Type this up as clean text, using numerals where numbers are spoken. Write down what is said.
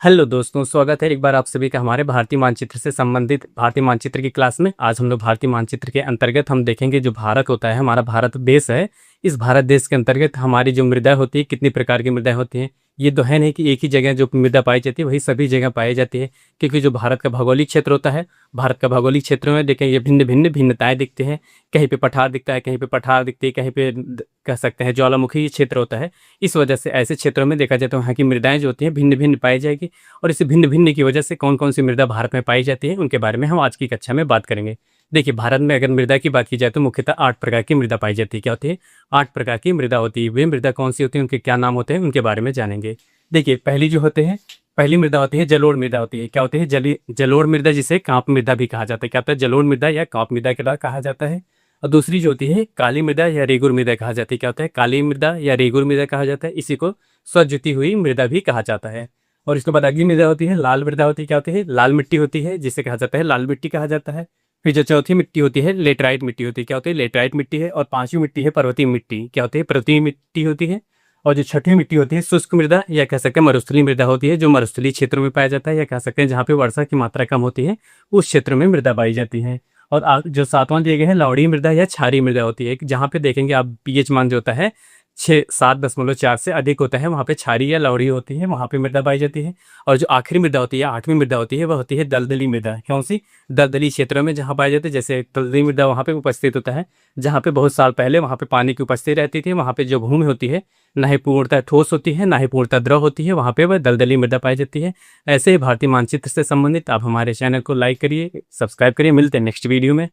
Hello दोस्तों, स्वागत है एक बार आप सभी का हमारे भारतीय मानचित्र से संबंधित भारतीय मानचित्र की क्लास में। आज हम लोग भारतीय मानचित्र के अंतर्गत हम देखेंगे जो भारत होता है, हमारा भारत देश है। इस भारत देश के अंतर्गत हमारी जो मृदा होती है, कितनी प्रकार की मृदा होती हैं। ये तो है नहीं कि एक ही जगह जो मृदा पाई जाती है वही सभी जगह पाई जाती है, क्योंकि जो भारत का भौगोलिक क्षेत्र होता है, भारत का भौगोलिक क्षेत्र में देखें ये भिन्न भिन्न भिन्नताएं दिखते हैं। कहीं पे पठार दिखता है, कहीं पे पठार दिखती है, कहीं पे कह सकते हैं ज्वालामुखी क्षेत्र होता है। इस वजह से ऐसे क्षेत्रों में देखा जाए तो वहाँ की मृदाएं जो होती हैं भिन्न भिन्न पाई जाएगी। और इस भिन्न भिन्न की वजह से कौन कौन सी मृदा भारत में पाई जाती है उनके बारे में हम आज की कक्षा में बात करेंगे। देखिए, भारत में अगर मृदा की बात की जाए तो मुख्यतः 8 प्रकार की मृदा पाई जाती है। क्या होती है? 8 प्रकार की मृदा होती है। वे मृदा कौन सी होती है, उनके क्या नाम होते हैं, उनके बारे में जानेंगे। देखिए, पहली जो होते हैं, पहली मृदा होती है जलोढ़ मृदा होती है। क्या होती है? जलोढ़ मृदा, जिसे कांप मृदा भी कहा जाता है। क्या होता है? जलोढ़ मृदा या कांप मृदा के द्वारा कहा जाता है। और दूसरी जो होती है काली मृदा या रेगुर मृदा कहा जाती है। क्या होता है? काली मृदा या रेगुर मृदा कहा जाता है। इसी को स्वजुती हुई मृदा भी कहा जाता है। और इसके बाद अगली मृदा होती है लाल मृदा होती है। क्या होती है? लाल मिट्टी होती है, जिसे कहा जाता है लाल मिट्टी कहा जाता है। फिर जो चौथी मिट्टी होती है लेटराइट मिट्टी होती है। क्या होती है? लेटराइट मिट्टी है। और पांचवी मिट्टी है पर्वतीय मिट्टी। क्या होती है? पर्वतीय मिट्टी होती है। और जो छठी मिट्टी होती है शुष्क मृदा या कह सकते हैं मरुस्थलीय मृदा होती है, जो मरुस्थलीय क्षेत्रों में पाया जाता है, या कह सकते हैं जहाँ पे वर्षा की मात्रा कम होती है उस क्षेत्र में मृदा पाई जाती है। और जो सातवां दिए गए हैं लवणीय मृदा या क्षारीय मृदा होती है, जहाँ पे देखेंगे आप पीएच मान जो होता है 7.4 से अधिक होता है, वहाँ पे क्षारीय या लवणीय होती है, वहाँ पे मृदा पाई जाती है। और जो आखिरी मृदा होती है, आठवीं मृदा होती है, वह होती है दलदली मृदा। कौन सी? दलदली क्षेत्रों में जहाँ पाई जाती है। जैसे दलदली मृदा वहाँ पे उपस्थित होता है जहाँ पे बहुत साल पहले वहाँ पे पानी की उपस्थिति रहती थी। वहाँ पे जो भूमि होती है ना ही पूर्णतः ठोस होती है, ना ही पूर्णतः द्रव होती है, वहाँ पे वह दलदली मृदा पाई जाती है। ऐसे ही भारतीय मानचित्र से संबंधित आप हमारे चैनल को लाइक करिए, सब्सक्राइब करिए। मिलते हैं नेक्स्ट वीडियो में।